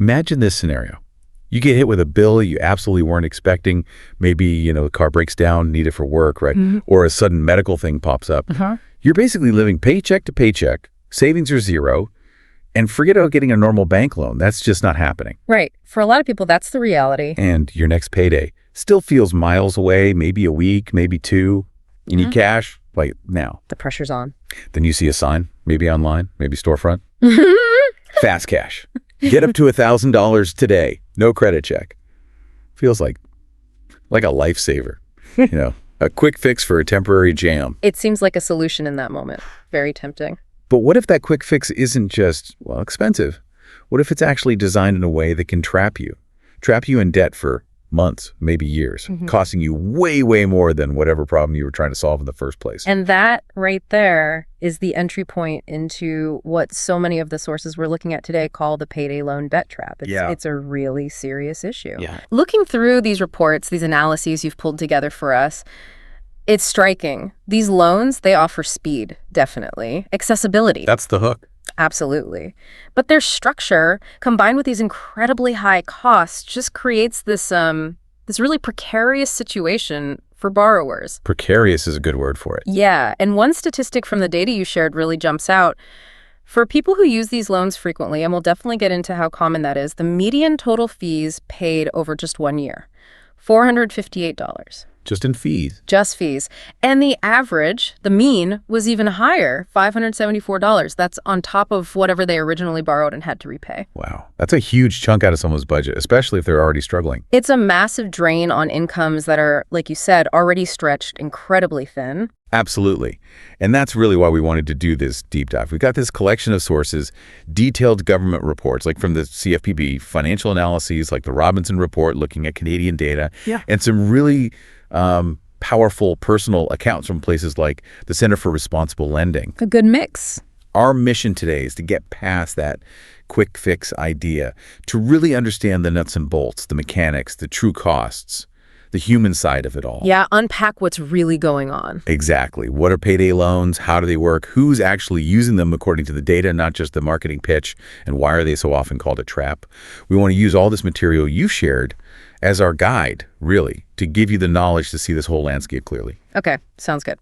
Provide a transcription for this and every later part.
Imagine this scenario. You get hit with a bill you absolutely weren't expecting. Maybe, the car breaks down, need it for work, right? Or a sudden medical thing pops up. You're basically living paycheck to paycheck, savings are zero, and forget about getting a normal bank loan. That's just not happening. Right. For a lot of people, that's the reality. And your next payday still feels miles away, maybe a week, maybe two. You need cash, like now. The pressure's on. Then you see a sign, maybe online, maybe storefront. Fast cash. Get up to $1,000 today. No credit check. Feels like a lifesaver. A quick fix for a temporary jam. It seems like a solution in that moment. Very tempting. But what if that quick fix isn't just, expensive? What if it's actually designed in a way that can trap you in debt for months, maybe years, costing you way, way more than whatever problem you were trying to solve in the first place? And that right there is the entry point into what so many of the sources we're looking at today call the payday loan debt trap. It's a really serious issue. Looking through these reports, these analyses you've pulled together for us, it's striking. These loans, they offer speed, definitely. Accessibility. That's the hook. Absolutely. But their structure, combined with these incredibly high costs, just creates this really precarious situation for borrowers. Precarious is a good word for it. Yeah. And one statistic from the data you shared really jumps out. For people who use these loans frequently, and we'll definitely get into how common that is, the median total fees paid over just 1 year, $458. Just in fees. Just fees. And the average, the mean, was even higher, $574. That's on top of whatever they originally borrowed and had to repay. Wow. That's a huge chunk out of someone's budget, especially if they're already struggling. It's a massive drain on incomes that are, like you said, already stretched incredibly thin. Absolutely. And that's really why we wanted to do this deep dive. We've got this collection of sources, detailed government reports, like from the CFPB, financial analyses, like the Robinson Report, looking at Canadian data, and some really powerful personal accounts from places like the Center for Responsible Lending. A good mix. Our mission today is to get past that quick fix idea, to really understand the nuts and bolts, the mechanics, the true costs, the human side of it all. Yeah, unpack what's really going on. Exactly. What are payday loans? How do they work? Who's actually using them according to the data, not just the marketing pitch? And why are they so often called a trap? We want to use all this material you shared as our guide, really, to give you the knowledge to see this whole landscape clearly. Okay, sounds good.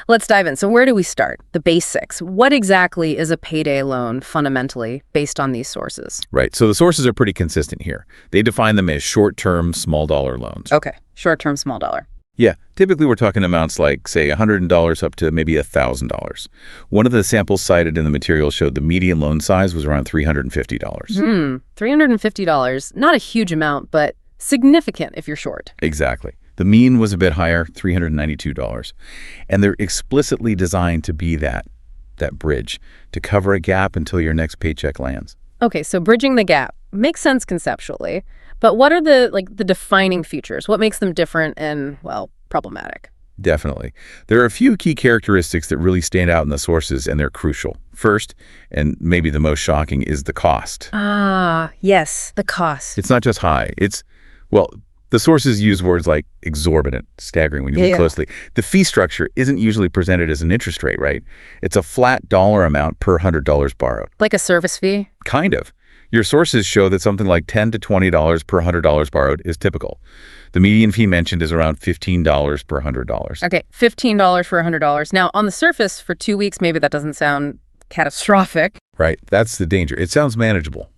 Let's dive in. So where do we start? The basics. What exactly is a payday loan fundamentally based on these sources? Right. So the sources are pretty consistent here. They define them as short-term, small dollar loans. Okay, short-term, small dollar. Yeah, typically we're talking amounts like, say, $100 up to maybe $1,000. One of the samples cited in the material showed the median loan size was around $350. $350. Not a huge amount, but significant if you're short. Exactly. The mean was a bit higher, $392. And they're explicitly designed to be that bridge, to cover a gap until your next paycheck lands. Okay, so bridging the gap makes sense conceptually, but what are the defining features? What makes them different and, problematic? Definitely. There are a few key characteristics that really stand out in the sources, and they're crucial. First, and maybe the most shocking, is the cost. Ah, yes, the cost. It's not just high. The sources use words like exorbitant, staggering when you look closely. The fee structure isn't usually presented as an interest rate, right? It's a flat dollar amount per $100 borrowed. Like a service fee? Kind of. Your sources show that something like $10 to $20 per $100 borrowed is typical. The median fee mentioned is around $15 per $100. Okay, $15 for $100. Now, on the surface, for 2 weeks, maybe that doesn't sound catastrophic. Right, that's the danger. It sounds manageable.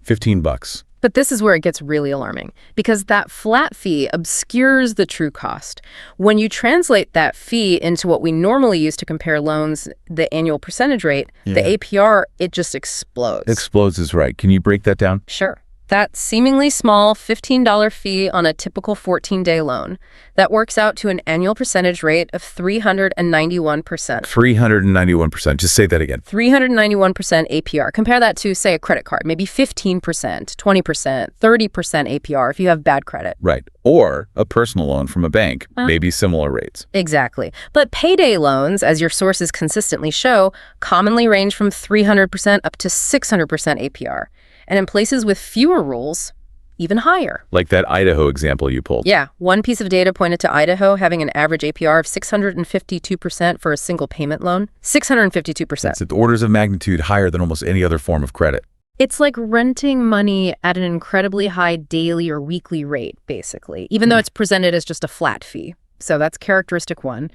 $15. But this is where it gets really alarming, because that flat fee obscures the true cost. When you translate that fee into what we normally use to compare loans, the annual percentage rate, the APR, it just explodes. Explodes is right. Can you break that down? Sure. That seemingly small $15 fee on a typical 14-day loan, that works out to an annual percentage rate of 391%. 391%. Just say that again. 391% APR. Compare that to, say, a credit card, maybe 15%, 20%, 30% APR if you have bad credit. Right. Or a personal loan from a bank, maybe similar rates. Exactly. But payday loans, as your sources consistently show, commonly range from 300% up to 600% APR. And in places with fewer rules, even higher. Like that Idaho example you pulled. Yeah. One piece of data pointed to Idaho having an average APR of 652% for a single payment loan. 652%. That's orders of magnitude higher than almost any other form of credit. It's like renting money at an incredibly high daily or weekly rate, basically, even though it's presented as just a flat fee. So that's characteristic one,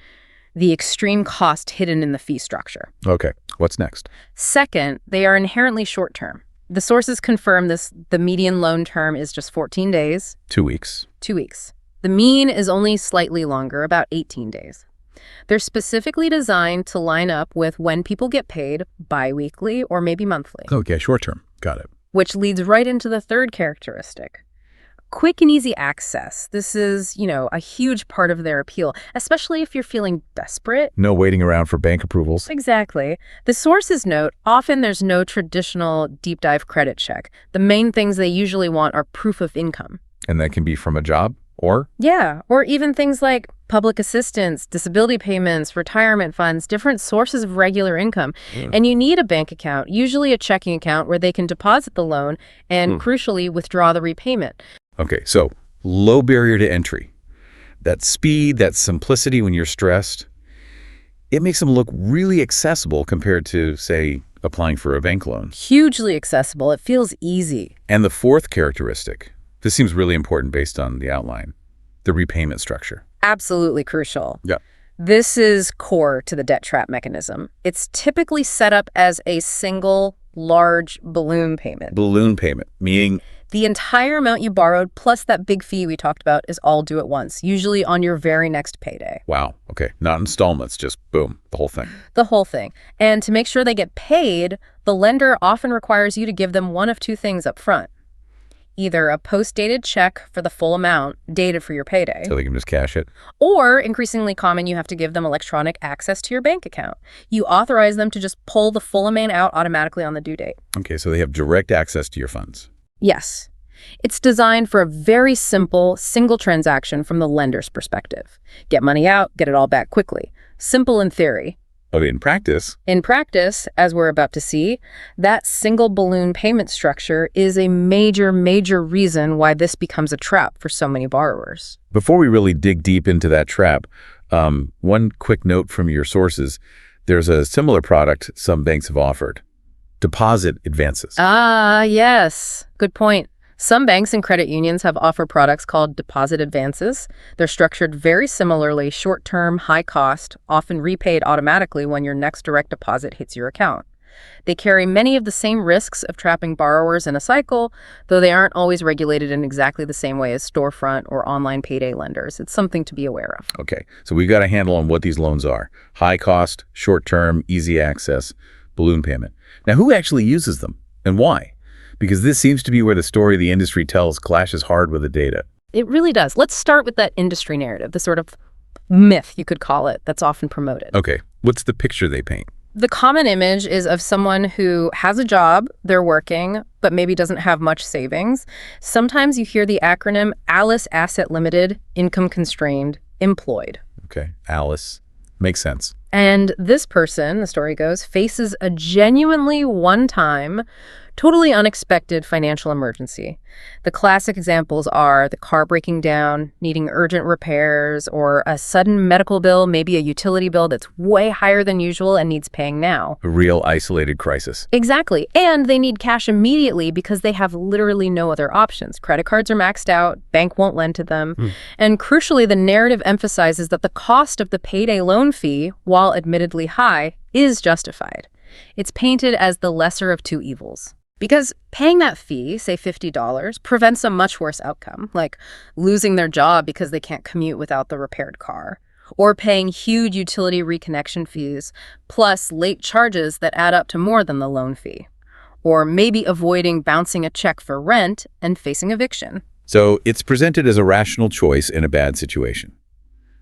the extreme cost hidden in the fee structure. Okay, what's next? Second, they are inherently short-term. The sources confirm the median loan term is just 14 days. 2 weeks. 2 weeks. The mean is only slightly longer, about 18 days. They're specifically designed to line up with when people get paid biweekly or maybe monthly. Okay, short term. Got it. Which leads right into the third characteristic. Quick and easy access. This is, a huge part of their appeal, especially if you're feeling desperate. No waiting around for bank approvals. Exactly. The sources note, often there's no traditional deep dive credit check. The main things they usually want are proof of income. And that can be from a job or? Yeah, or even things like public assistance, disability payments, retirement funds, different sources of regular income. And you need a bank account, usually a checking account where they can deposit the loan and, crucially, withdraw the repayment. Okay, so low barrier to entry. That speed, that simplicity when you're stressed, it makes them look really accessible compared to, say, applying for a bank loan. Hugely accessible. It feels easy. And the fourth characteristic, this seems really important based on the outline, the repayment structure. Absolutely crucial. Yeah. This is core to the debt trap mechanism. It's typically set up as a single large balloon payment. Balloon payment, meaning? The entire amount you borrowed plus that big fee we talked about is all due at once, usually on your very next payday. Wow. Okay. Not installments, just boom, the whole thing. The whole thing. And to make sure they get paid, the lender often requires you to give them one of two things up front. Either a post-dated check for the full amount, dated for your payday. So they can just cash it. Or, increasingly common, you have to give them electronic access to your bank account. You authorize them to just pull the full amount out automatically on the due date. Okay, so they have direct access to your funds. Yes. It's designed for a very simple, single transaction from the lender's perspective. Get money out, get it all back quickly. Simple in theory. But in practice? In practice, as we're about to see, that single balloon payment structure is a major, major reason why this becomes a trap for so many borrowers. Before we really dig deep into that trap, one quick note from your sources. There's a similar product some banks have offered. Deposit advances. Ah, yes. Good point. Some banks and credit unions have offered products called deposit advances. They're structured very similarly, short-term, high-cost, often repaid automatically when your next direct deposit hits your account. They carry many of the same risks of trapping borrowers in a cycle, though they aren't always regulated in exactly the same way as storefront or online payday lenders. It's something to be aware of. Okay, so we've got a handle on what these loans are. High cost, short-term, easy access, balloon payment. Now, who actually uses them and why? Because this seems to be where the story the industry tells clashes hard with the data. It really does. Let's start with that industry narrative, the sort of myth, you could call it, that's often promoted. Okay, what's the picture they paint? The common image is of someone who has a job, they're working, but maybe doesn't have much savings. Sometimes you hear the acronym ALICE Asset Limited, Income Constrained, Employed. Okay, ALICE. Makes sense. And this person, the story goes, faces a genuinely one-time, totally unexpected financial emergency. The classic examples are the car breaking down, needing urgent repairs, or a sudden medical bill, maybe a utility bill that's way higher than usual and needs paying now. A real isolated crisis. Exactly. And they need cash immediately because they have literally no other options. Credit cards are maxed out, bank won't lend to them. And crucially, the narrative emphasizes that the cost of the payday loan fee, while admittedly high, is justified. It's painted as the lesser of two evils. Because paying that fee, say $50, prevents a much worse outcome, like losing their job because they can't commute without the repaired car, or paying huge utility reconnection fees, plus late charges that add up to more than the loan fee, or maybe avoiding bouncing a check for rent and facing eviction. So it's presented as a rational choice in a bad situation,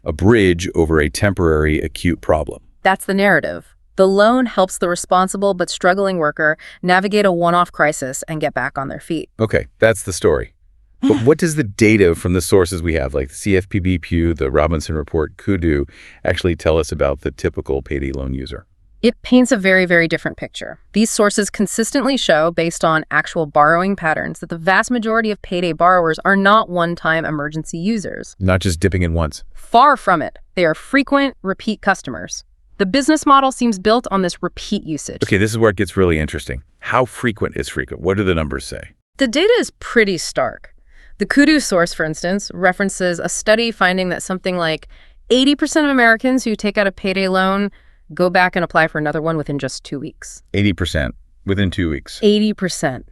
a bridge over a temporary acute problem. That's the narrative. The loan helps the responsible but struggling worker navigate a one-off crisis and get back on their feet. Okay, that's the story. But what does the data from the sources we have, like the CFPB Pew, the Robinson Report, Kudu, actually tell us about the typical payday loan user? It paints a very, very different picture. These sources consistently show, based on actual borrowing patterns, that the vast majority of payday borrowers are not one-time emergency users. Not just dipping in once. Far from it. They are frequent, repeat customers. The business model seems built on this repeat usage. Okay, this is where it gets really interesting. How frequent is frequent? What do the numbers say? The data is pretty stark. The Kudu source, for instance, references a study finding that something like 80% of Americans who take out a payday loan go back and apply for another one within just 2 weeks. 80% within 2 weeks. 80%.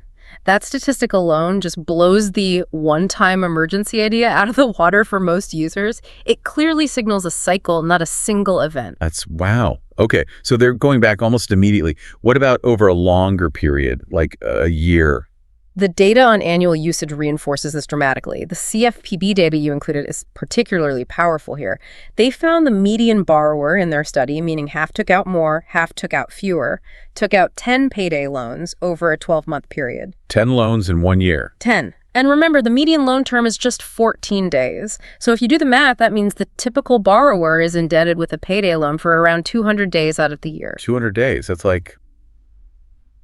That statistic alone just blows the one-time emergency idea out of the water for most users. It clearly signals a cycle, not a single event. Wow. Okay, so they're going back almost immediately. What about over a longer period, like a year? The data on annual usage reinforces this dramatically. The CFPB data you included is particularly powerful here. They found the median borrower in their study, meaning half took out more, half took out fewer, took out 10 payday loans over a 12-month period. 10 loans in 1 year. 10. And remember, the median loan term is just 14 days. So if you do the math, that means the typical borrower is indebted with a payday loan for around 200 days out of the year. 200 days. That's like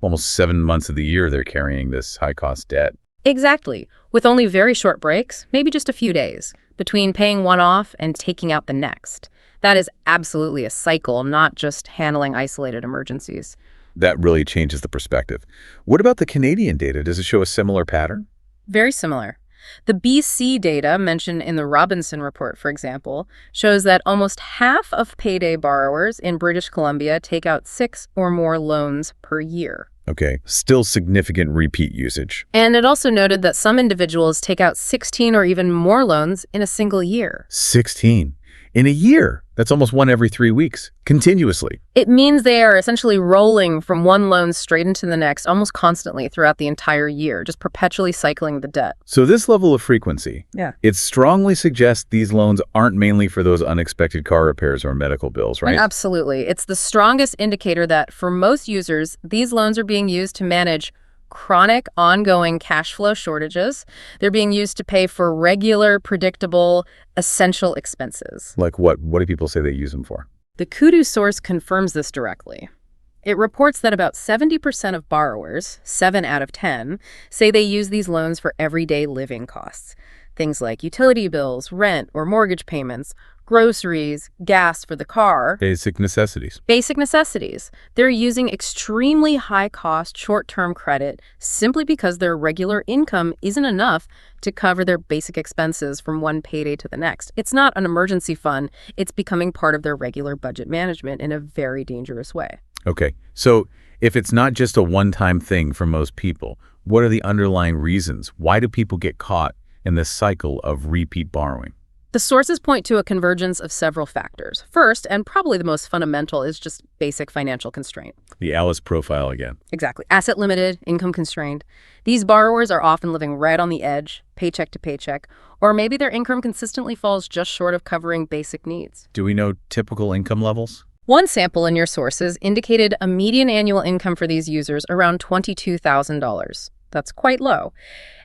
almost 7 months of the year they're carrying this high-cost debt. Exactly. With only very short breaks, maybe just a few days, between paying one off and taking out the next. That is absolutely a cycle, not just handling isolated emergencies. That really changes the perspective. What about the Canadian data? Does it show a similar pattern? Very similar. The BC data mentioned in the Robinson report, for example, shows that almost half of payday borrowers in British Columbia take out 6 or more loans per year. Okay, still significant repeat usage. And it also noted that some individuals take out 16 or even more loans in a single year. 16? In a year? That's almost one every 3 weeks, continuously. It means they are essentially rolling from one loan straight into the next almost constantly throughout the entire year, just perpetually cycling the debt. So this level of frequency, Yeah, it strongly suggests these loans aren't mainly for those unexpected car repairs or medical bills, right? Absolutely. It's the strongest indicator that for most users, these loans are being used to manage chronic, ongoing cash flow shortages. They're being used to pay for regular, predictable, essential expenses. Like what? What do people say they use them for? The Kudu source confirms this directly. It reports that about 70% of borrowers, 7 out of 10, say they use these loans for everyday living costs. Things like utility bills, rent or mortgage payments, groceries, gas for the car. Basic necessities. Basic necessities. They're using extremely high-cost short-term credit simply because their regular income isn't enough to cover their basic expenses from one payday to the next. It's not an emergency fund. It's becoming part of their regular budget management in a very dangerous way. Okay, so if it's not just a one-time thing for most people, what are the underlying reasons? Why do people get caught in this cycle of repeat borrowing? The sources point to a convergence of several factors. First, and probably the most fundamental, is just basic financial constraint. The Alice profile again. Exactly. Asset limited, income constrained. These borrowers are often living right on the edge, paycheck to paycheck, or maybe their income consistently falls just short of covering basic needs. Do we know typical income levels? One sample in your sources indicated a median annual income for these users around $22,000. That's quite low.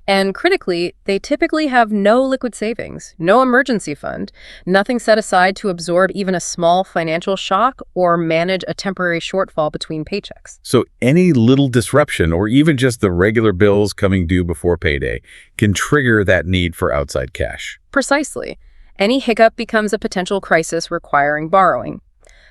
And critically, they typically have no liquid savings, no emergency fund, nothing set aside to absorb even a small financial shock or manage a temporary shortfall between paychecks. So any little disruption, or even just the regular bills coming due before payday, can trigger that need for outside cash. Precisely. Any hiccup becomes a potential crisis requiring borrowing.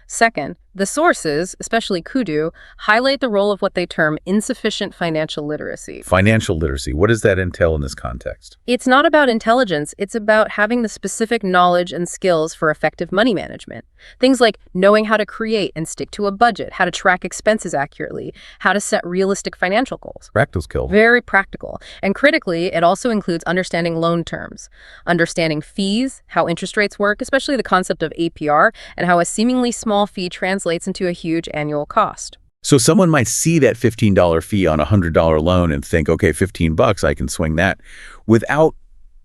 Second, the sources, especially Kudu, highlight the role of what they term insufficient financial literacy. Financial literacy, what does that entail in this context? It's not about intelligence, it's about having the specific knowledge and skills for effective money management. Things like knowing how to create and stick to a budget, how to track expenses accurately, how to set realistic financial goals. Practical skill. Very practical. And critically, it also includes understanding loan terms, understanding fees, how interest rates work, especially the concept of APR, and how a seemingly small fee translates into a huge annual cost. So someone might see that $15 fee on a $100 loan and think, okay, $15, I can swing that, without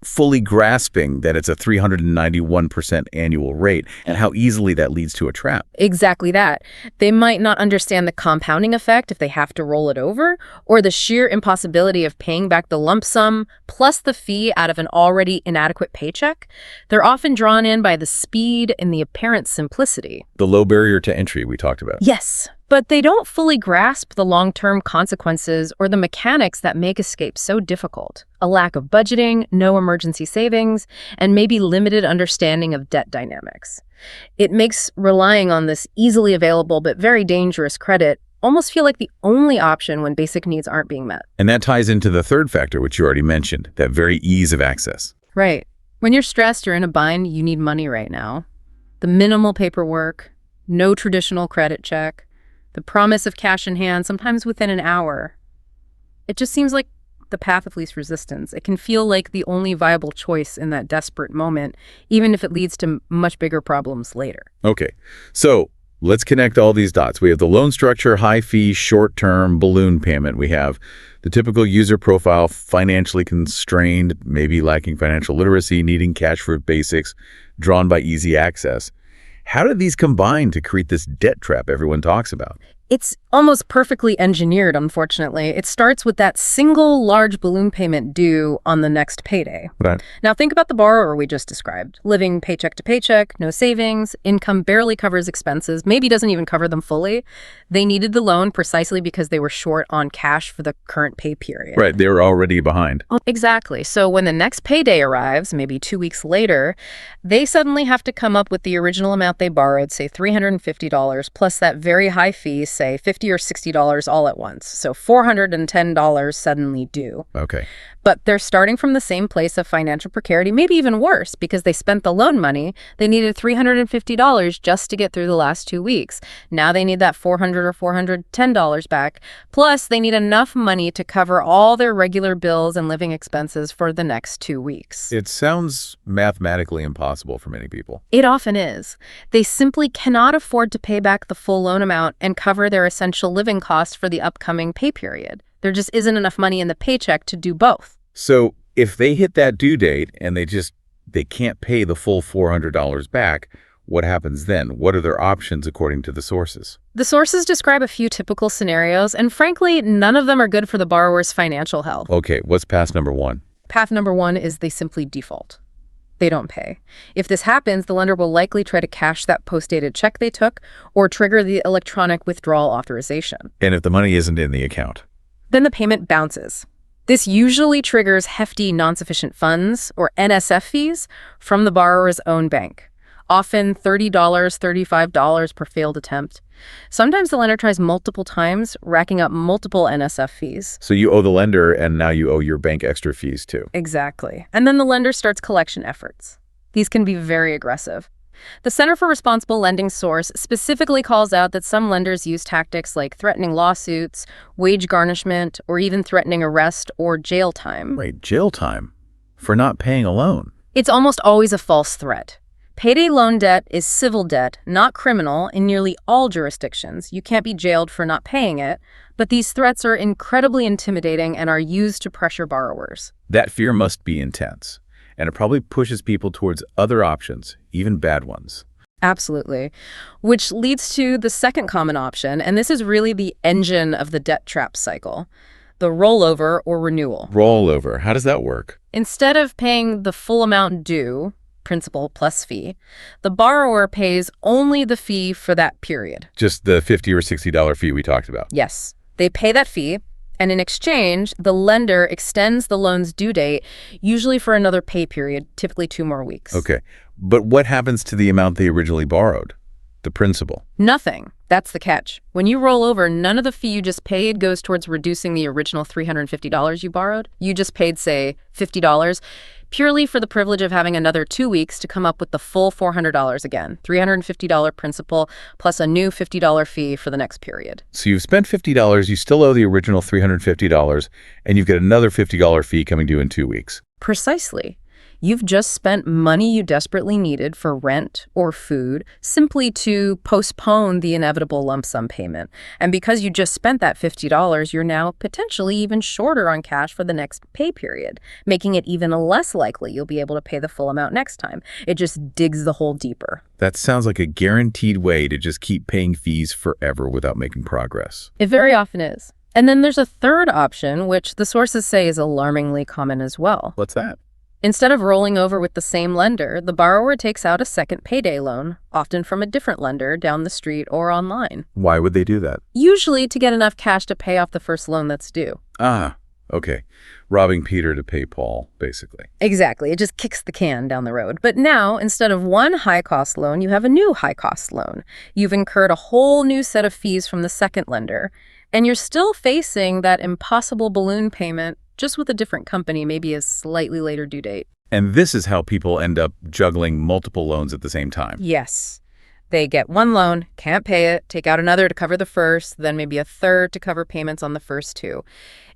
fully grasping that it's a 391% annual rate and how easily that leads to a trap. Exactly that. They might not understand the compounding effect if they have to roll it over, or the sheer impossibility of paying back the lump sum plus the fee out of an already inadequate paycheck. They're often drawn in by the speed and the apparent simplicity. The low barrier to entry we talked about. Yes. But they don't fully grasp the long-term consequences or the mechanics that make escape so difficult. A lack of budgeting, no emergency savings, and maybe limited understanding of debt dynamics. It makes relying on this easily available but very dangerous credit almost feel like the only option when basic needs aren't being met. And that ties into the third factor, which you already mentioned, that very ease of access. Right. When you're stressed or in a bind, you need money right now. The minimal paperwork, no traditional credit check, the promise of cash in hand, sometimes within an hour. It just seems like the path of least resistance. It can feel like the only viable choice in that desperate moment, even if it leads to much bigger problems later. Okay, so let's connect all these dots. We have the loan structure, high fee, short-term, balloon payment. We have the typical user profile, financially constrained, maybe lacking financial literacy, needing cash for basics, drawn by easy access. How do these combine to create this debt trap everyone talks about? It's almost perfectly engineered, unfortunately. It starts with that single large balloon payment due on the next payday. Right. Now think about the borrower we just described, living paycheck to paycheck, no savings, income barely covers expenses, maybe doesn't even cover them fully. They needed the loan precisely because they were short on cash for the current pay period. Right, they were already behind. Exactly. So when the next payday arrives, maybe 2 weeks later, they suddenly have to come up with the original amount they borrowed, say $350, plus that very high fee, say $50 or $60 all at once. So $410 suddenly due. Okay. But they're starting from the same place of financial precarity, maybe even worse, because they spent the loan money. They needed $350 just to get through the last 2 weeks. Now they need that $400 or $410 back. Plus, they need enough money to cover all their regular bills and living expenses for the next 2 weeks. It sounds mathematically impossible for many people. It often is. They simply cannot afford to pay back the full loan amount and cover their essential living costs for the upcoming pay period. There just isn't enough money in the paycheck to do both. So if they hit that due date and they can't pay the full $400 back, what happens then? What are their options according to the sources? The sources describe a few typical scenarios, and frankly, none of them are good for the borrower's financial health. Okay, what's path number one? Path number one is they simply default. They don't pay. If this happens, the lender will likely try to cash that post-dated check they took or trigger the electronic withdrawal authorization. And if the money isn't in the account? Then the payment bounces. This usually triggers hefty non-sufficient funds, or NSF fees, from the borrower's own bank. Often $30, $35 per failed attempt. Sometimes the lender tries multiple times, racking up multiple NSF fees. So you owe the lender, and now you owe your bank extra fees too. Exactly. And then the lender starts collection efforts. These can be very aggressive. The Center for Responsible Lending source specifically calls out that some lenders use tactics like threatening lawsuits, wage garnishment, or even threatening arrest or jail time. Wait, jail time? For not paying a loan? It's almost always a false threat. Payday loan debt is civil debt, not criminal, in nearly all jurisdictions. You can't be jailed for not paying it, but these threats are incredibly intimidating and are used to pressure borrowers. That fear must be intense, and it probably pushes people towards other options, even bad ones. Absolutely. Which leads to the second common option, and this is really the engine of the debt trap cycle, the rollover or renewal. Rollover, how does that work? Instead of paying the full amount due, principal plus fee, the borrower pays only the fee for that period. Just the $50 or $60 fee we talked about? Yes. They pay that fee, and in exchange, the lender extends the loan's due date, usually for another pay period, typically 2 more weeks. Okay. But what happens to the amount they originally borrowed? The principal? Nothing. That's the catch. When you roll over, none of the fee you just paid goes towards reducing the original $350 you borrowed. You just paid, say, $50, purely for the privilege of having another 2 weeks to come up with the full $400 again, $350 principal plus a new $50 fee for the next period. So you've spent $50, you still owe the original $350, and you've got another $50 fee coming due in 2 weeks. Precisely. You've just spent money you desperately needed for rent or food simply to postpone the inevitable lump sum payment. And because you just spent that $50, you're now potentially even shorter on cash for the next pay period, making it even less likely you'll be able to pay the full amount next time. It just digs the hole deeper. That sounds like a guaranteed way to just keep paying fees forever without making progress. It very often is. And then there's a third option, which the sources say is alarmingly common as well. What's that? Instead of rolling over with the same lender, the borrower takes out a second payday loan, often from a different lender down the street or online. Why would they do that? Usually to get enough cash to pay off the first loan that's due. Ah, okay. Robbing Peter to pay Paul, basically. Exactly. It just kicks the can down the road. But now, instead of one high-cost loan, you have a new high-cost loan. You've incurred a whole new set of fees from the second lender, and you're still facing that impossible balloon payment, just with a different company, maybe a slightly later due date. And this is how people end up juggling multiple loans at the same time. Yes. They get one loan, can't pay it, take out another to cover the first, then maybe a third to cover payments on the first two.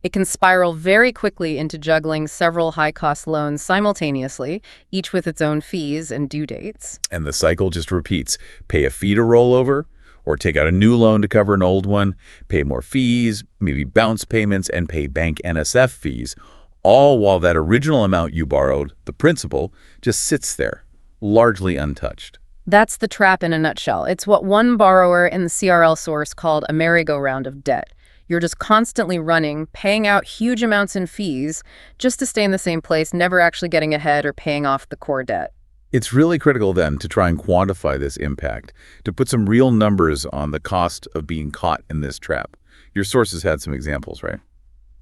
It can spiral very quickly into juggling several high-cost loans simultaneously, each with its own fees and due dates. And the cycle just repeats. Pay a fee to roll over, or take out a new loan to cover an old one, pay more fees, maybe bounce payments, and pay bank NSF fees, all while that original amount you borrowed, the principal, just sits there, largely untouched. That's the trap in a nutshell. It's what one borrower in the CRL source called a merry-go-round of debt. You're just constantly running, paying out huge amounts in fees just to stay in the same place, never actually getting ahead or paying off the core debt. It's really critical then to try and quantify this impact, to put some real numbers on the cost of being caught in this trap. Your sources had some examples, right?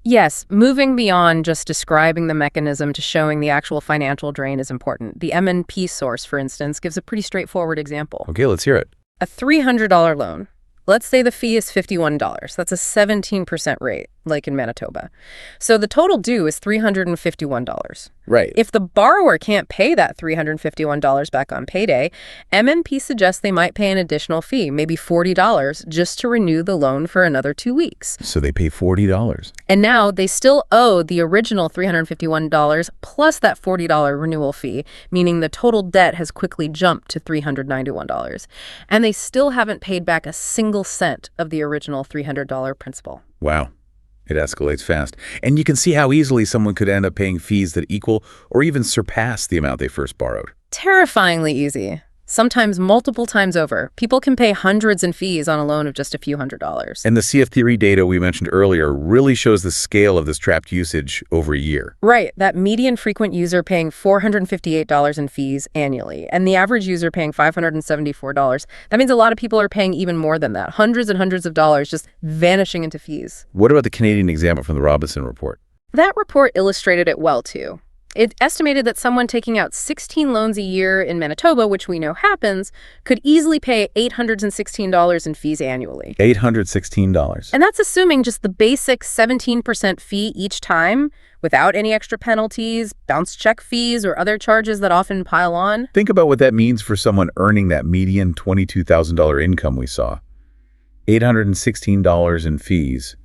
Yes, moving beyond just describing the mechanism to showing the actual financial drain is important. The M&P source, for instance, gives a pretty straightforward example. Okay, let's hear it. A $300 loan. Let's say the fee is $51. That's a 17% rate, like in Manitoba. So the total due is $351. Right. If the borrower can't pay that $351 back on payday, MNP suggests they might pay an additional fee, maybe $40, just to renew the loan for another 2 weeks. So they pay $40. And now they still owe the original $351 plus that $40 renewal fee, meaning the total debt has quickly jumped to $391. And they still haven't paid back a single cent of the original $300 principal. Wow. It escalates fast. And you can see how easily someone could end up paying fees that equal or even surpass the amount they first borrowed. Terrifyingly easy. Sometimes multiple times over. People can pay hundreds in fees on a loan of just a few $100s. And the CF3 data we mentioned earlier really shows the scale of this trapped usage over a year. Right. That median frequent user paying $458 in fees annually, and the average user paying $574. That means a lot of people are paying even more than that. Hundreds and hundreds of dollars just vanishing into fees. What about the Canadian example from the Robinson report? That report illustrated it well, too. It estimated that someone taking out 16 loans a year in Manitoba, which we know happens, could easily pay $816 in fees annually. $816. And that's assuming just the basic 17% fee each time, without any extra penalties, bounce check fees, or other charges that often pile on. Think about what that means for someone earning that median $22,000 income we saw. $816 in fees.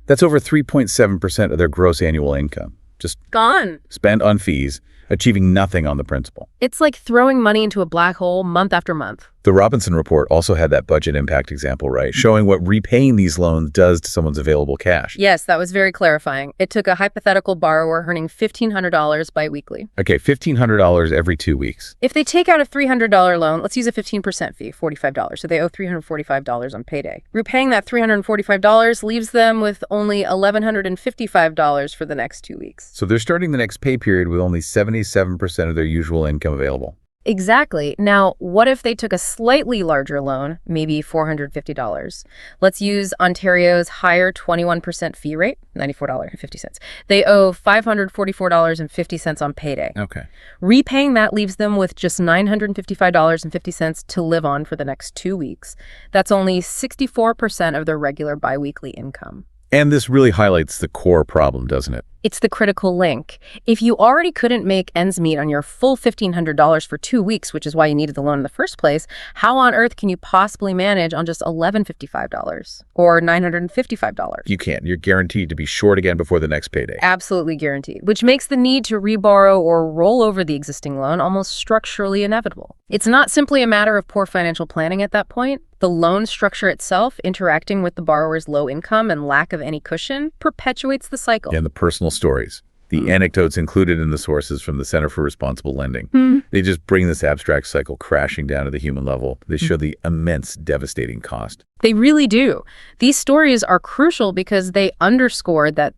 That's over 3.7% of their gross annual income. Just gone. Spent on fees, achieving nothing on the principal. It's like throwing money into a black hole month after month. The Robinson report also had that budget impact example, right? Showing what repaying these loans does to someone's available cash. Yes, that was very clarifying. It took a hypothetical borrower earning $1,500 biweekly. Okay, $1,500 every 2 weeks. If they take out a $300 loan, let's use a 15% fee, $45. So they owe $345 on payday. Repaying that $345 leaves them with only $1,155 for the next 2 weeks. So they're starting the next pay period with only 77% of their usual income available. Exactly. Now, what if they took a slightly larger loan, maybe $450? Let's use Ontario's higher 21% fee rate, $94.50. They owe $544.50 on payday. Okay. Repaying that leaves them with just $955.50 to live on for the next 2 weeks. That's only 64% of their regular biweekly income. And this really highlights the core problem, doesn't it? It's the critical link. If you already couldn't make ends meet on your full $1,500 for 2 weeks, which is why you needed the loan in the first place, how on earth can you possibly manage on just $1,155 or $955? You can't. You're guaranteed to be short again before the next payday. Absolutely guaranteed, which makes the need to reborrow or roll over the existing loan almost structurally inevitable. It's not simply a matter of poor financial planning at that point. The loan structure itself, interacting with the borrower's low income and lack of any cushion, perpetuates the cycle. And the personal stories, the anecdotes included in the sources from the Center for Responsible Lending, they just bring this abstract cycle crashing down to the human level. They show the immense, devastating cost. They really do. These stories are crucial because they underscore that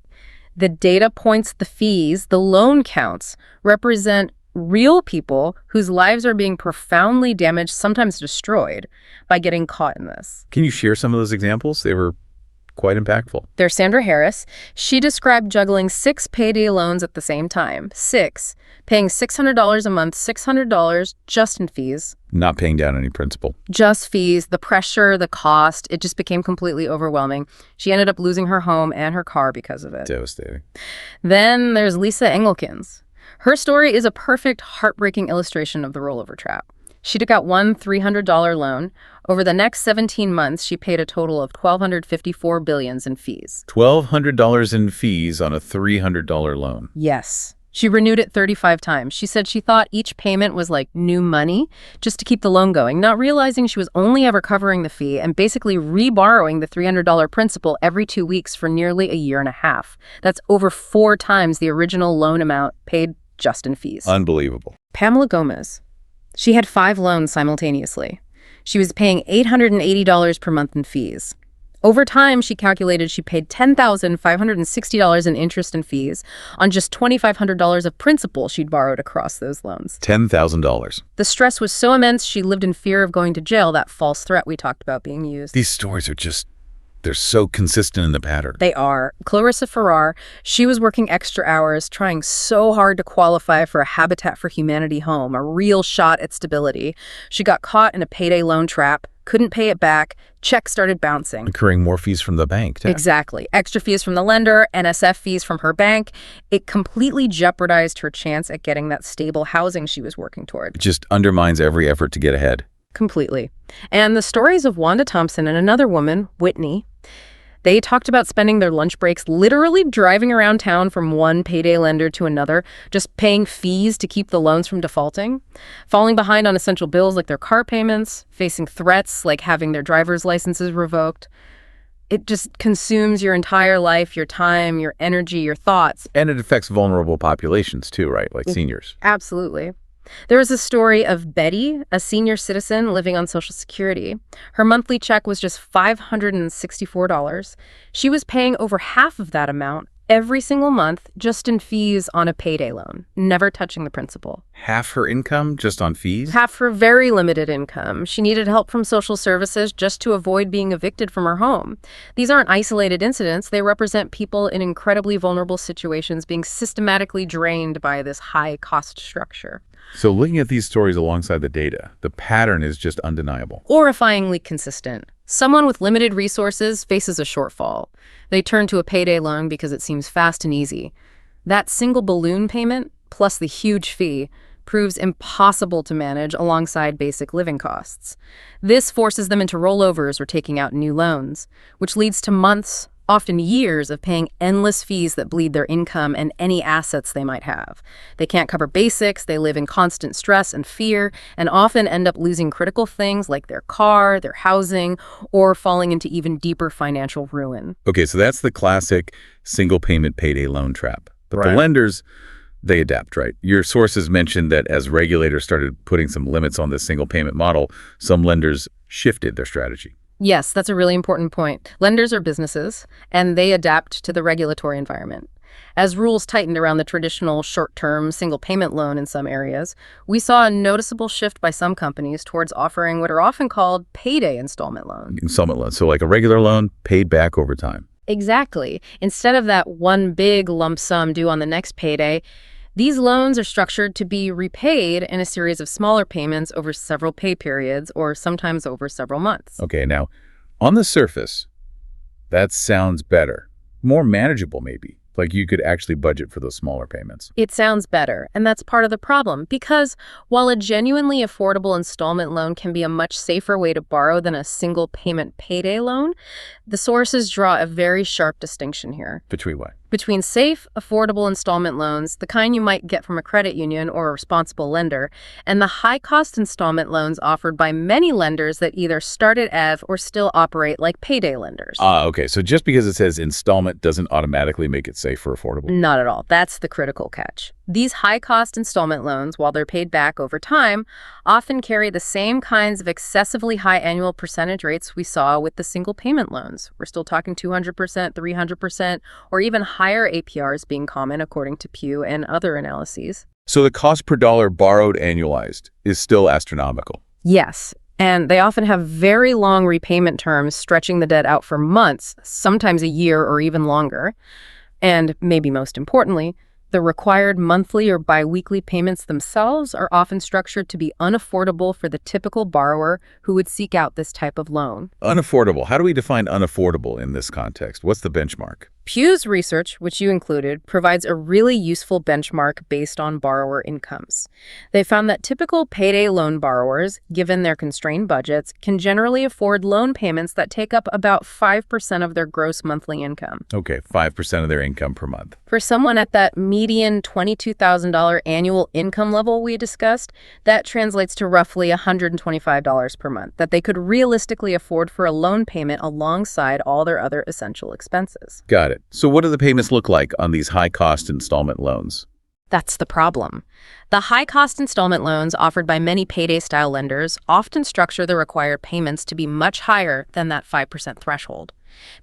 The data points, the fees, the loan counts represent real people whose lives are being profoundly damaged, sometimes destroyed, by getting caught in this. Can you share some of those examples? They were quite impactful. There's Sandra Harris. She described juggling 6 payday loans at the same time. 6. Paying $600 a month, $600 just in fees. Not paying down any principal. Just fees, the pressure, the cost, it just became completely overwhelming. She ended up losing her home and her car because of it. Devastating. Then there's Lisa Engelkins. Her story is a perfect, heartbreaking illustration of the rollover trap. She took out one $300 loan. Over the next 17 months, she paid a total of $1,254 billion in fees. $1,200 in fees on a $300 loan. Yes. She renewed it 35 times. She said she thought each payment was like new money just to keep the loan going, not realizing she was only ever covering the fee and basically reborrowing the $300 principal every 2 weeks for nearly a year and a half. That's over 4 times the original loan amount paid just in fees. Unbelievable. Pamela Gomez. She had 5 loans simultaneously. She was paying $880 per month in fees. Over time, she calculated she paid $10,560 in interest and fees on just $2,500 of principal she'd borrowed across those loans. $10,000. The stress was so immense, she lived in fear of going to jail, that false threat we talked about being used. These stories are they're so consistent in the pattern. They are. Clarissa Farrar, she was working extra hours, trying so hard to qualify for a Habitat for Humanity home, a real shot at stability. She got caught in a payday loan trap, couldn't pay it back, checks started bouncing. Incurring more fees from the bank, too. Exactly. Extra fees from the lender, NSF fees from her bank. It completely jeopardized her chance at getting that stable housing she was working toward. It just undermines every effort to get ahead. Completely. And the stories of Wanda Thompson and another woman, Whitney, they talked about spending their lunch breaks literally driving around town from one payday lender to another, just paying fees to keep the loans from defaulting, falling behind on essential bills like their car payments, facing threats like having their driver's licenses revoked. It just consumes your entire life, your time, your energy, your thoughts. And it affects vulnerable populations too, right? Like seniors. Absolutely. There was a story of Betty, a senior citizen living on Social Security. Her monthly check was just $564. She was paying over half of that amount every single month just in fees on a payday loan, never touching the principal. Half her income just on fees? Half her very limited income. She needed help from social services just to avoid being evicted from her home. These aren't isolated incidents. They represent people in incredibly vulnerable situations being systematically drained by this high-cost structure. So looking at these stories alongside the data, the pattern is just undeniable. Horrifyingly consistent. Someone with limited resources faces a shortfall. They turn to a payday loan because it seems fast and easy. That single balloon payment, plus the huge fee, proves impossible to manage alongside basic living costs. This forces them into rollovers or taking out new loans, which leads to months, often years, of paying endless fees that bleed their income and any assets they might have. They can't cover basics, they live in constant stress and fear, and often end up losing critical things like their car, their housing, or falling into even deeper financial ruin. Okay, so that's the classic single payment payday loan trap. But Right. the lenders, they adapt, right? Your sources mentioned that as regulators started putting some limits on this single payment model, some lenders shifted their strategy. Yes, that's a really important point. Lenders are businesses, and they adapt to the regulatory environment. As rules tightened around the traditional short-term single payment loan in some areas, we saw a noticeable shift by some companies towards offering what are often called payday installment loans. Installment loans, so like a regular loan paid back over time. Exactly. Instead of that one big lump sum due on the next payday, these loans are structured to be repaid in a series of smaller payments over several pay periods or sometimes over several months. Okay, now, on the surface, that sounds better. More manageable, maybe. Like you could actually budget for those smaller payments. It sounds better, and that's part of the problem, because while a genuinely affordable installment loan can be a much safer way to borrow than a single payment payday loan, the sources draw a very sharp distinction here. Between what? Between safe, affordable installment loans, the kind you might get from a credit union or a responsible lender, and the high-cost installment loans offered by many lenders that either started as or still operate like payday lenders. Okay, so just because it says installment doesn't automatically make it safe or affordable? Not at all. That's the critical catch. These high-cost installment loans, while they're paid back over time, often carry the same kinds of excessively high annual percentage rates we saw with the single payment loans. We're still talking 200%, 300%, or even higher higher APRs being common according to Pew and other analyses. So the cost per dollar borrowed annualized is still astronomical. Yes, and they often have very long repayment terms, stretching the debt out for months, sometimes a year or even longer. And maybe most importantly, the required monthly or biweekly payments themselves are often structured to be unaffordable for the typical borrower who would seek out this type of loan. Unaffordable. How do we define unaffordable in this context? What's the benchmark? Pew's research, which you included, provides a really useful benchmark based on borrower incomes. They found that typical payday loan borrowers, given their constrained budgets, can generally afford loan payments that take up about 5% of their gross monthly income. Okay, 5% of their income per month. For someone at that median $22,000 annual income level we discussed, that translates to roughly $125 per month that they could realistically afford for a loan payment alongside all their other essential expenses. Got it. So what do the payments look like on these high-cost installment loans? That's the problem. The high-cost installment loans offered by many payday-style lenders often structure the required payments to be much higher than that 5% threshold.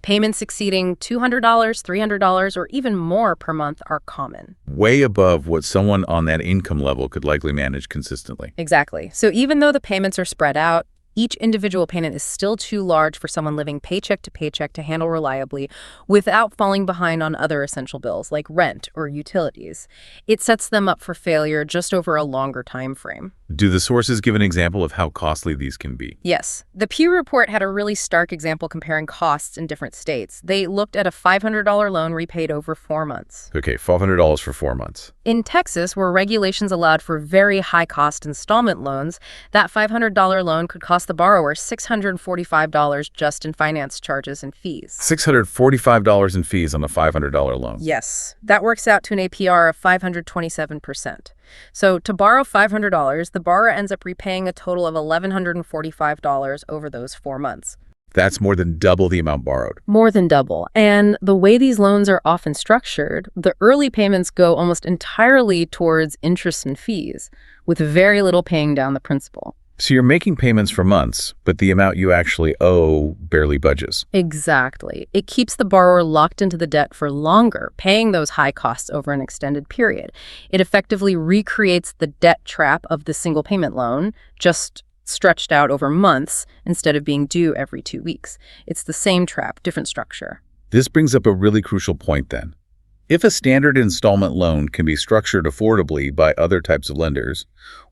Payments exceeding $200, $300, or even more per month are common. Way above what someone on that income level could likely manage consistently. Exactly. So even though the payments are spread out, each individual payment is still too large for someone living paycheck to paycheck to handle reliably without falling behind on other essential bills like rent or utilities. It sets them up for failure just over a longer time frame. Do the sources give an example of how costly these can be? Yes. The Pew report had a really stark example comparing costs in different states. They looked at a $500 loan repaid over 4 months. Okay, $500 for 4 months. In Texas, where regulations allowed for very high-cost installment loans, that $500 loan could cost the borrower $645 just in finance charges and fees. $645 in fees on a $500 loan. Yes. That works out to an APR of 527%. So to borrow $500, the borrower ends up repaying a total of $1,145 over those 4 months. That's more than double the amount borrowed. More than double. And the way these loans are often structured, the early payments go almost entirely towards interest and fees, with very little paying down the principal. So you're making payments for months, but the amount you actually owe barely budges. Exactly. It keeps the borrower locked into the debt for longer, paying those high costs over an extended period. It effectively recreates the debt trap of the single payment loan, just stretched out over months instead of being due every 2 weeks. It's the same trap, different structure. This brings up a really crucial point then. If a standard installment loan can be structured affordably by other types of lenders,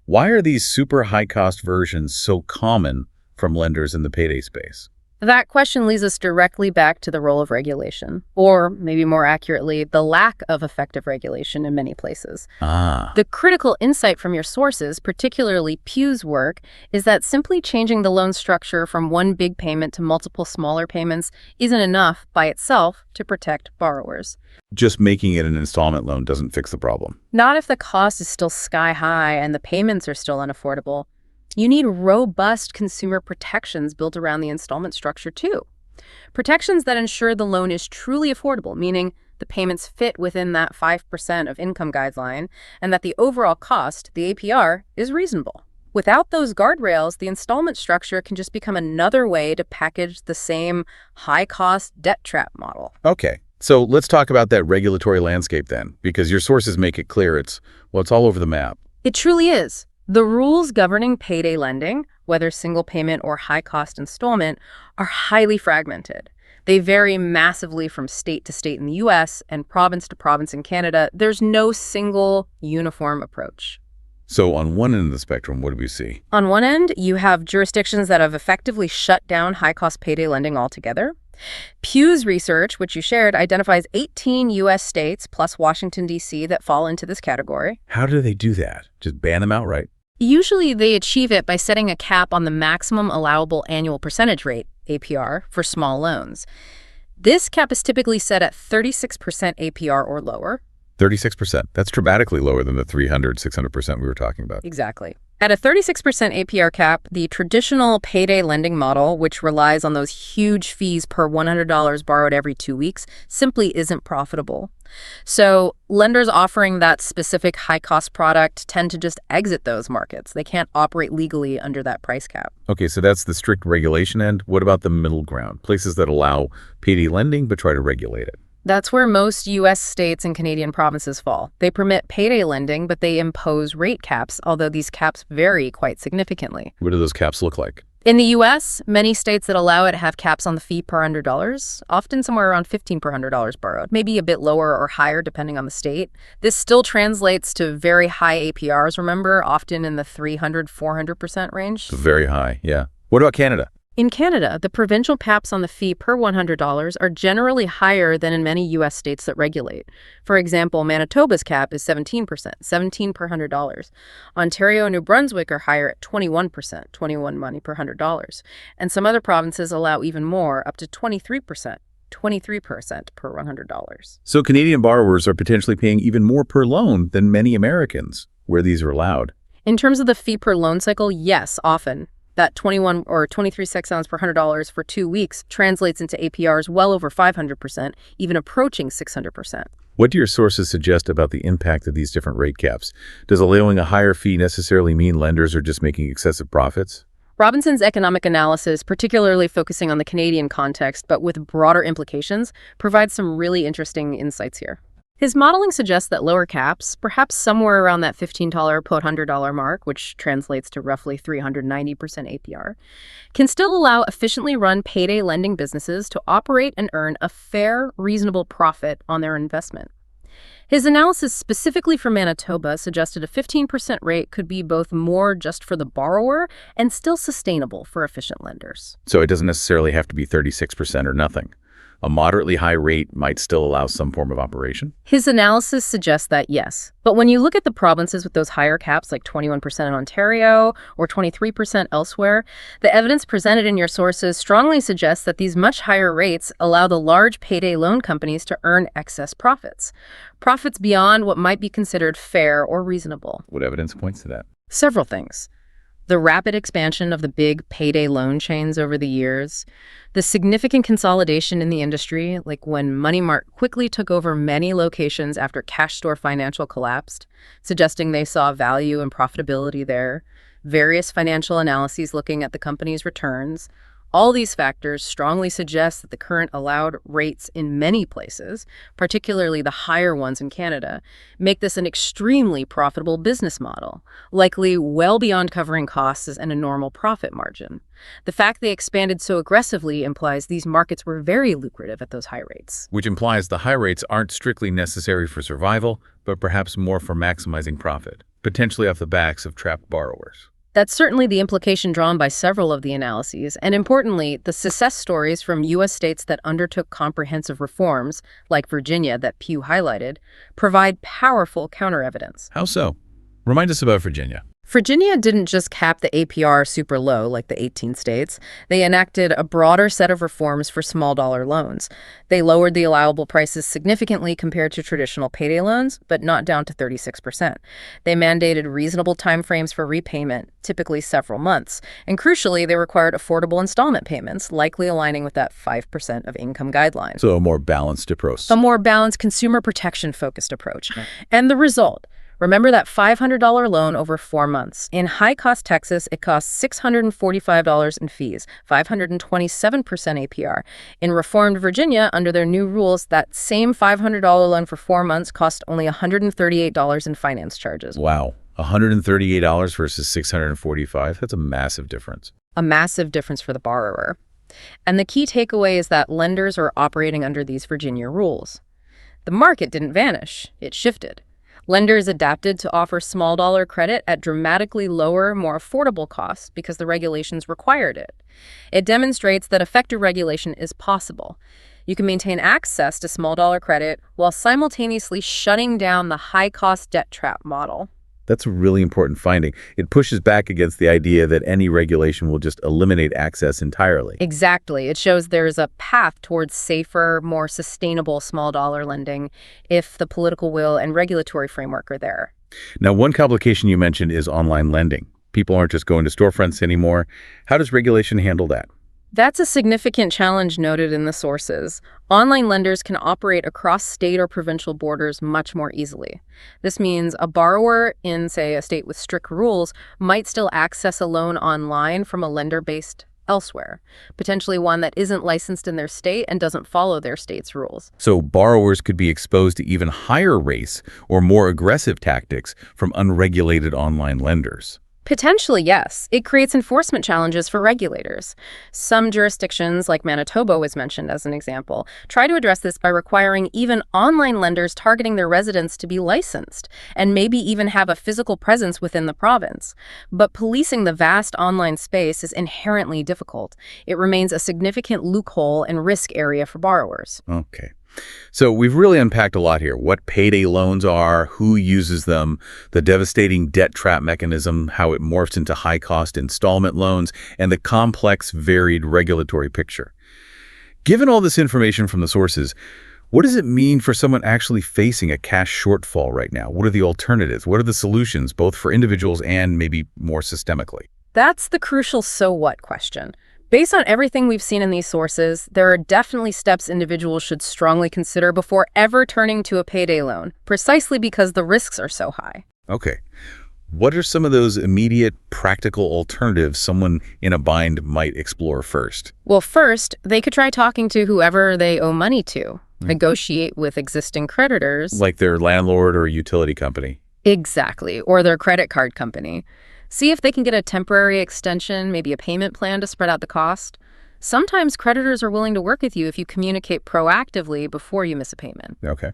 why are these super high-cost versions so common from lenders in the payday space? That question leads us directly back to the role of regulation, or maybe more accurately, the lack of effective regulation in many places. The critical insight from your sources, particularly Pew's work, is that simply changing the loan structure from one big payment to multiple smaller payments isn't enough by itself to protect borrowers. Just making it an installment loan doesn't fix the problem. Not if the cost is still sky high and the payments are still unaffordable. You need robust consumer protections built around the installment structure, too. Protections that ensure the loan is truly affordable, meaning the payments fit within that 5% of income guideline and that the overall cost, the APR, is reasonable. Without those guardrails, the installment structure can just become another way to package the same high-cost debt trap model. Okay, so let's talk about that regulatory landscape then, because your sources make it clear it's all over the map. It truly is. The rules governing payday lending, whether single payment or high-cost installment, are highly fragmented. They vary massively from state to state in the U.S. and province to province in Canada. There's no single uniform approach. So on one end of the spectrum, what do we see? On one end, you have jurisdictions that have effectively shut down high-cost payday lending altogether. Pew's research, which you shared, identifies 18 U.S. states plus Washington, D.C. that fall into this category. How do they do that? Just ban them outright? Usually they achieve it by setting a cap on the maximum allowable annual percentage rate, APR, for small loans. This cap is typically set at 36% APR or lower. 36%. That's dramatically lower than the 300, 600% we were talking about. Exactly. At a 36% APR cap, the traditional payday lending model, which relies on those huge fees per $100 borrowed every 2 weeks, simply isn't profitable. So lenders offering that specific high-cost product tend to just exit those markets. They can't operate legally under that price cap. Okay, so that's the strict regulation end. What about the middle ground? Places that allow payday lending but try to regulate it? That's where most U.S. states and Canadian provinces fall. They permit payday lending, but they impose rate caps, although these caps vary quite significantly. What do those caps look like? In the U.S., many states that allow it have caps on the fee per $100, often somewhere around $15 per $100 borrowed, maybe a bit lower or higher depending on the state. This still translates to very high APRs, remember, often in the 300-400% range. Very high, yeah. What about Canada? In Canada, the provincial caps on the fee per $100 are generally higher than in many U.S. states that regulate. For example, Manitoba's cap is 17%, $17 per $100. Ontario and New Brunswick are higher at 21%, 21 money per $100. And some other provinces allow even more, up to 23%. 23% per $100. So Canadian borrowers are potentially paying even more per loan than many Americans, where these are allowed. In terms of the fee per loan cycle, yes, often. That 21 or 23 sextons per $100 for 2 weeks translates into APRs well over 500%, even approaching 600%. What do your sources suggest about the impact of these different rate caps? Does allowing a higher fee necessarily mean lenders are just making excessive profits? Robinson's economic analysis, particularly focusing on the Canadian context, but with broader implications, provides some really interesting insights here. His modeling suggests that lower caps, perhaps somewhere around that $15 per $100 mark, which translates to roughly 390% APR, can still allow efficiently run payday lending businesses to operate and earn a fair, reasonable profit on their investment. His analysis specifically for Manitoba suggested a 15% rate could be both more just for the borrower and still sustainable for efficient lenders. So it doesn't necessarily have to be 36% or nothing. A moderately high rate might still allow some form of operation? His analysis suggests that yes. But when you look at the provinces with those higher caps, like 21% in Ontario or 23% elsewhere, the evidence presented in your sources strongly suggests that these much higher rates allow the large payday loan companies to earn excess profits. Profits beyond what might be considered fair or reasonable. What evidence points to that? Several things. The rapid expansion of the big payday loan chains over the years, the significant consolidation in the industry, like when Money Mart quickly took over many locations after Cash Store Financial collapsed, suggesting they saw value and profitability there, various financial analyses looking at the company's returns. All these factors strongly suggest that the current allowed rates in many places, particularly the higher ones in Canada, make this an extremely profitable business model, likely well beyond covering costs and a normal profit margin. The fact they expanded so aggressively implies these markets were very lucrative at those high rates. Which implies the high rates aren't strictly necessary for survival, but perhaps more for maximizing profit, potentially off the backs of trapped borrowers. That's certainly the implication drawn by several of the analyses, and importantly, the success stories from U.S. states that undertook comprehensive reforms, like Virginia that Pew highlighted, provide powerful counter-evidence. How so? Remind us about Virginia. Virginia didn't just cap the APR super low like the 18 states. They enacted a broader set of reforms for small dollar loans. They lowered the allowable prices significantly compared to traditional payday loans, but not down to 36%. They mandated reasonable timeframes for repayment, typically several months. And crucially, they required affordable installment payments, likely aligning with that 5% of income guideline. So a more balanced approach. A more balanced, consumer protection-focused approach. And the result? Remember that $500 loan over 4 months. In high-cost Texas, it costs $645 in fees, 527% APR. In reformed Virginia, under their new rules, that same $500 loan for 4 months cost only $138 in finance charges. Wow. $138 versus $645. That's a massive difference. A massive difference for the borrower. And the key takeaway is that lenders are operating under these Virginia rules. The market didn't vanish. It shifted. Lenders adapted to offer small dollar credit at dramatically lower, more affordable costs because the regulations required it. It demonstrates that effective regulation is possible. You can maintain access to small dollar credit while simultaneously shutting down the high-cost debt trap model. That's a really important finding. It pushes back against the idea that any regulation will just eliminate access entirely. Exactly. It shows there's a path towards safer, more sustainable small dollar lending if the political will and regulatory framework are there. Now, one complication you mentioned is online lending. People aren't just going to storefronts anymore. How does regulation handle that? That's a significant challenge noted in the sources. Online lenders can operate across state or provincial borders much more easily. This means a borrower in, say, a state with strict rules might still access a loan online from a lender based elsewhere, potentially one that isn't licensed in their state and doesn't follow their state's rules. So borrowers could be exposed to even higher rates or more aggressive tactics from unregulated online lenders. Potentially, yes. It creates enforcement challenges for regulators. Some jurisdictions, like Manitoba was mentioned as an example, try to address this by requiring even online lenders targeting their residents to be licensed, and maybe even have a physical presence within the province. But policing the vast online space is inherently difficult. It remains a significant loophole and risk area for borrowers. Okay. So we've really unpacked a lot here. What payday loans are, who uses them, the devastating debt trap mechanism, how it morphs into high-cost installment loans, and the complex, varied regulatory picture. Given all this information from the sources, what does it mean for someone actually facing a cash shortfall right now? What are the alternatives? What are the solutions, both for individuals and maybe more systemically? That's the crucial so what question. Based on everything we've seen in these sources, there are definitely steps individuals should strongly consider before ever turning to a payday loan, precisely because the risks are so high. Okay. What are some of those immediate, practical alternatives someone in a bind might explore first? Well, first, they could try talking to whoever they owe money to, negotiate with existing creditors. Like their landlord or utility company. Exactly, or their credit card company. See if they can get a temporary extension, maybe a payment plan to spread out the cost. Sometimes creditors are willing to work with you if you communicate proactively before you miss a payment. Okay.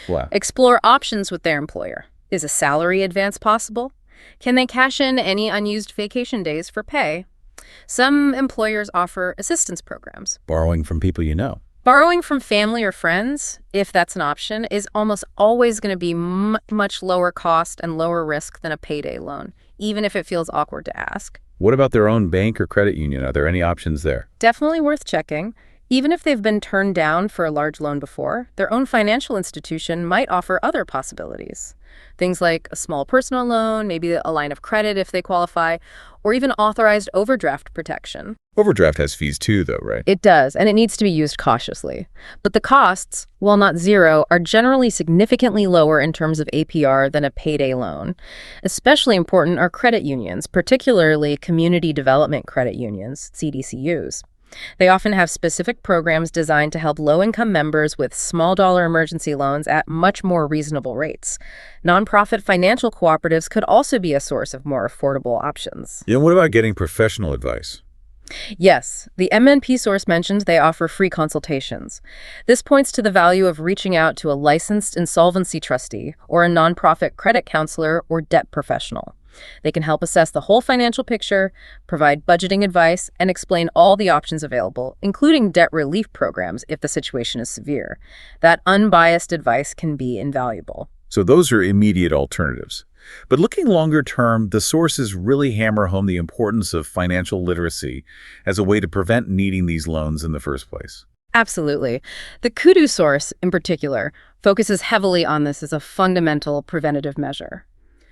Wow. Explore options with their employer. Is a salary advance possible? Can they cash in any unused vacation days for pay? Some employers offer assistance programs. Borrowing from people you know. Borrowing from family or friends, if that's an option, is almost always going to be much lower cost and lower risk than a payday loan, even if it feels awkward to ask. What about their own bank or credit union? Are there any options there? Definitely worth checking. Even if they've been turned down for a large loan before, their own financial institution might offer other possibilities. Things like a small personal loan, maybe a line of credit if they qualify, or even authorized overdraft protection. Overdraft has fees too, though, right? It does, and it needs to be used cautiously. But the costs, while not zero, are generally significantly lower in terms of APR than a payday loan. Especially important are credit unions, particularly community development credit unions, CDCUs. They often have specific programs designed to help low-income members with small-dollar emergency loans at much more reasonable rates. Nonprofit financial cooperatives could also be a source of more affordable options. Yeah, what about getting professional advice? Yes, the MNP source mentioned they offer free consultations. This points to the value of reaching out to a licensed insolvency trustee or a nonprofit credit counselor or debt professional. They can help assess the whole financial picture, provide budgeting advice, and explain all the options available, including debt relief programs if the situation is severe. That unbiased advice can be invaluable. So those are immediate alternatives. But looking longer term, the sources really hammer home the importance of financial literacy as a way to prevent needing these loans in the first place. Absolutely. The Kudu source, in particular, focuses heavily on this as a fundamental preventative measure.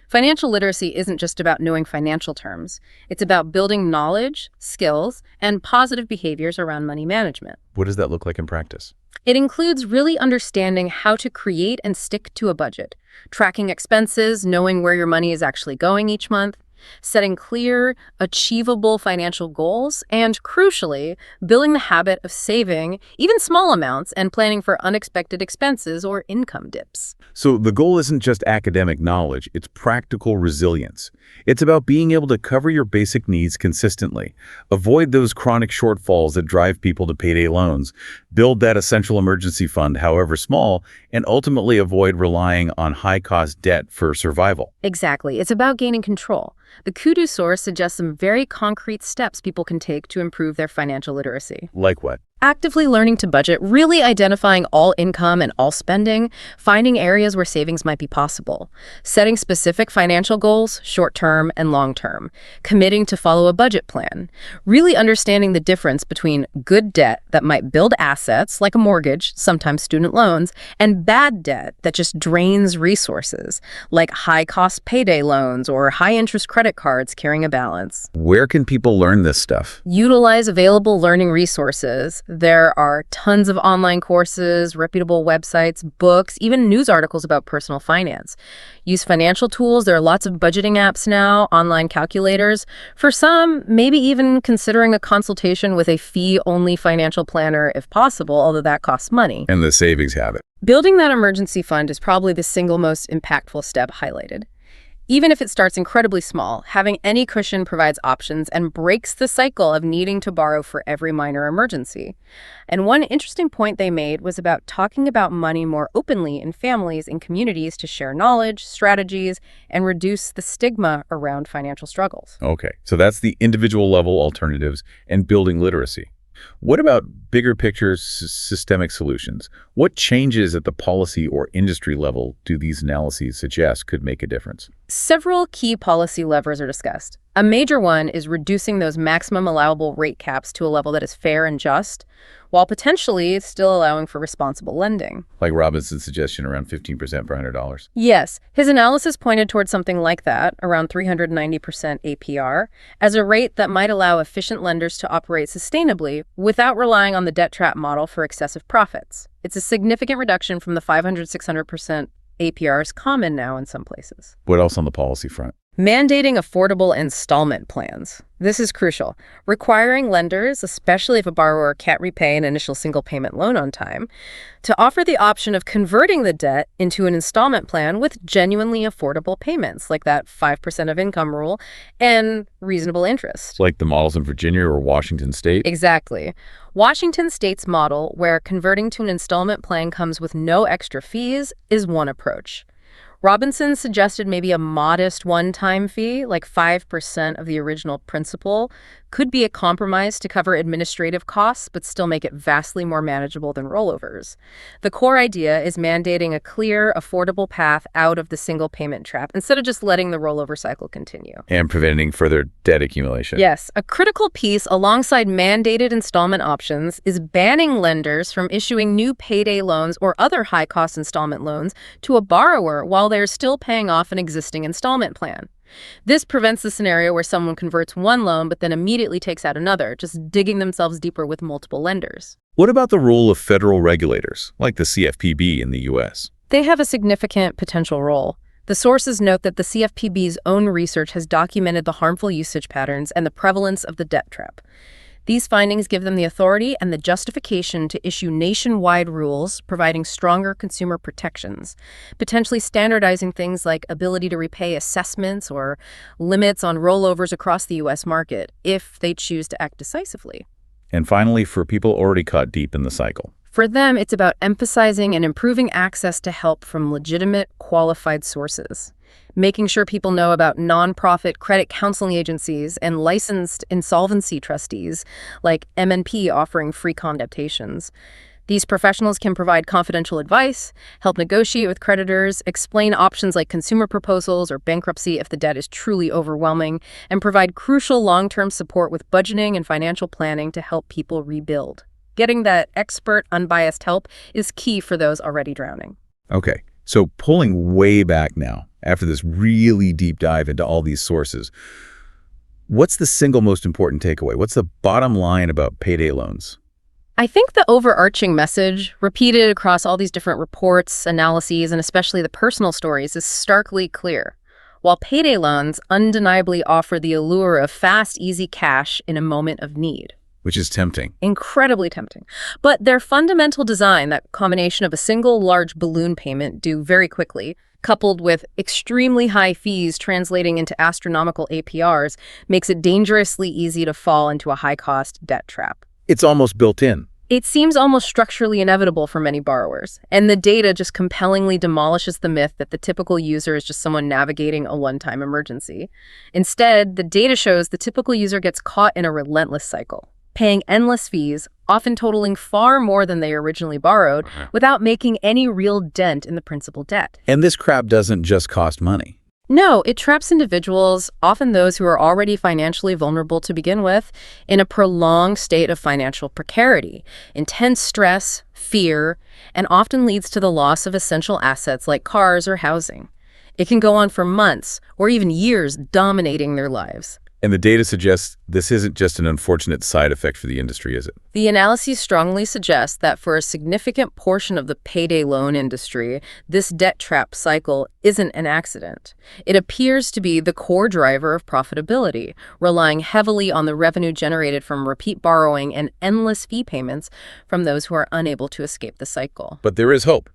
Financial literacy isn't just about knowing financial terms. It's about building knowledge, skills, and positive behaviors around money management. What does that look like in practice? It includes really understanding how to create and stick to a budget, tracking expenses, knowing where your money is actually going each month, setting clear, achievable financial goals, and crucially, building the habit of saving, even small amounts, and planning for unexpected expenses or income dips. So the goal isn't just academic knowledge, it's practical resilience. It's about being able to cover your basic needs consistently, avoid those chronic shortfalls that drive people to payday loans, build that essential emergency fund, however small, and ultimately avoid relying on high-cost debt for survival. Exactly. It's about gaining control. The Kudu source suggests some very concrete steps people can take to improve their financial literacy. Like what? Actively learning to budget, really identifying all income and all spending, finding areas where savings might be possible, setting specific financial goals, short-term and long-term, committing to follow a budget plan, really understanding the difference between good debt that might build assets, like a mortgage, sometimes student loans, and bad debt that just drains resources, like high-cost payday loans or high-interest credit cards carrying a balance. Where can people learn this stuff? Utilize available learning resources. There are tons of online courses, reputable websites, books, even news articles about personal finance. Use financial tools. There are lots of budgeting apps now, online calculators. For some, maybe even considering a consultation with a fee-only financial planner if possible, although that costs money. And the savings habit. Building that emergency fund is probably the single most impactful step highlighted. Even if it starts incredibly small, having any cushion provides options and breaks the cycle of needing to borrow for every minor emergency. And one interesting point they made was about talking about money more openly in families and communities to share knowledge, strategies, and reduce the stigma around financial struggles. Okay, so that's the individual level alternatives and building literacy. What about bigger picture systemic solutions? What changes at the policy or industry level do these analyses suggest could make a difference? Several key policy levers are discussed. A major one is reducing those maximum allowable rate caps to a level that is fair and just, while potentially still allowing for responsible lending. Like Robinson's suggestion, around 15% per $100. Yes, his analysis pointed towards something like that, around 390% APR, as a rate that might allow efficient lenders to operate sustainably without relying on the debt trap model for excessive profits. It's a significant reduction from the 500-600% APRs common now in some places. What else on the policy front? Mandating affordable installment plans. This is crucial. Requiring lenders, especially if a borrower can't repay an initial single payment loan on time, to offer the option of converting the debt into an installment plan with genuinely affordable payments, like that 5% of income rule, and reasonable interest. Like the models in Virginia or Washington State? Exactly. Washington State's model, where converting to an installment plan comes with no extra fees, is one approach. Robinson suggested maybe a modest one-time fee, like 5% of the original principal, could be a compromise to cover administrative costs, but still make it vastly more manageable than rollovers. The core idea is mandating a clear, affordable path out of the single payment trap instead of just letting the rollover cycle continue. And preventing further debt accumulation. Yes, a critical piece alongside mandated installment options is banning lenders from issuing new payday loans or other high-cost installment loans to a borrower while they're still paying off an existing installment plan. This prevents the scenario where someone converts one loan but then immediately takes out another, just digging themselves deeper with multiple lenders. What about the role of federal regulators, like the CFPB in the U.S.? They have a significant potential role. The sources note that the CFPB's own research has documented the harmful usage patterns and the prevalence of the debt trap. These findings give them the authority and the justification to issue nationwide rules providing stronger consumer protections, potentially standardizing things like ability to repay assessments or limits on rollovers across the U.S. market if they choose to act decisively. And finally, for people already caught deep in the cycle. For them, it's about emphasizing and improving access to help from legitimate, qualified sources, making sure people know about nonprofit credit counseling agencies and licensed insolvency trustees like M&P offering free consultations. These professionals can provide confidential advice, help negotiate with creditors, explain options like consumer proposals or bankruptcy if the debt is truly overwhelming, and provide crucial long-term support with budgeting and financial planning to help people rebuild. Getting that expert, unbiased help is key for those already drowning. Okay, so pulling way back now, after this really deep dive into all these sources, what's the single most important takeaway? What's the bottom line about payday loans? I think the overarching message, repeated across all these different reports, analyses, and especially the personal stories, is starkly clear. While payday loans undeniably offer the allure of fast, easy cash in a moment of need. Which is tempting. Incredibly tempting. But their fundamental design, that combination of a single large balloon payment due very quickly, coupled with extremely high fees translating into astronomical APRs, makes it dangerously easy to fall into a high-cost debt trap. It's almost built in. It seems almost structurally inevitable for many borrowers, and the data just compellingly demolishes the myth that the typical user is just someone navigating a one-time emergency. Instead, the data shows the typical user gets caught in a relentless cycle, paying endless fees, often totaling far more than they originally borrowed, without making any real dent in the principal debt. And this crap doesn't just cost money. No, it traps individuals, often those who are already financially vulnerable to begin with, in a prolonged state of financial precarity, intense stress, fear, and often leads to the loss of essential assets like cars or housing. It can go on for months or even years, dominating their lives. And the data suggests this isn't just an unfortunate side effect for the industry, is it? The analyses strongly suggest that for a significant portion of the payday loan industry, this debt trap cycle isn't an accident. It appears to be the core driver of profitability, relying heavily on the revenue generated from repeat borrowing and endless fee payments from those who are unable to escape the cycle. But there is hope.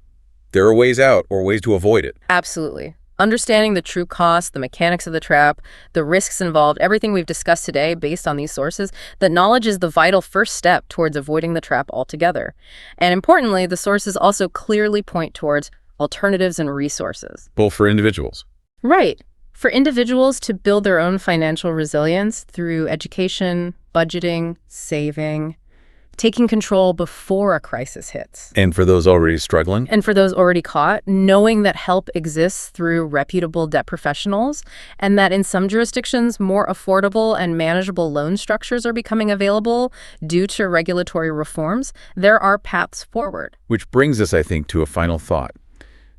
There are ways out or ways to avoid it. Absolutely. Understanding the true cost, the mechanics of the trap, the risks involved, everything we've discussed today based on these sources, that knowledge is the vital first step towards avoiding the trap altogether. And importantly, the sources also clearly point towards alternatives and resources. Both for individuals. Right. For individuals to build their own financial resilience through education, budgeting, saving, taking control before a crisis hits. And for those already struggling? And for those already caught, knowing that help exists through reputable debt professionals, and that in some jurisdictions, more affordable and manageable loan structures are becoming available due to regulatory reforms, there are paths forward. Which brings us, I think, to a final thought.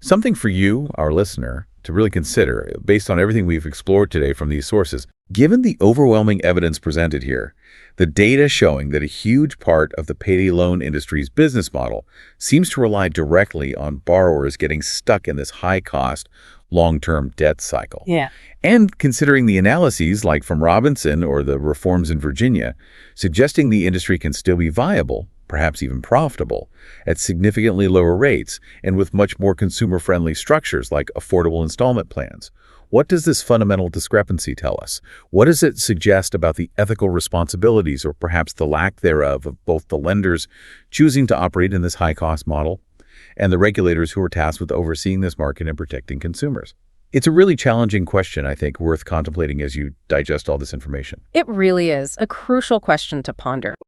Something for you, our listener, to really consider, based on everything we've explored today from these sources. Given the overwhelming evidence presented here, the data showing that a huge part of the payday loan industry's business model seems to rely directly on borrowers getting stuck in this high-cost, long-term debt cycle. Yeah. And considering the analyses like from Robinson or the reforms in Virginia, suggesting the industry can still be viable, perhaps even profitable, at significantly lower rates and with much more consumer-friendly structures like affordable installment plans. What does this fundamental discrepancy tell us? What does it suggest about the ethical responsibilities or perhaps the lack thereof of both the lenders choosing to operate in this high-cost model and the regulators who are tasked with overseeing this market and protecting consumers? It's a really challenging question, I think, worth contemplating as you digest all this information. It really is a crucial question to ponder.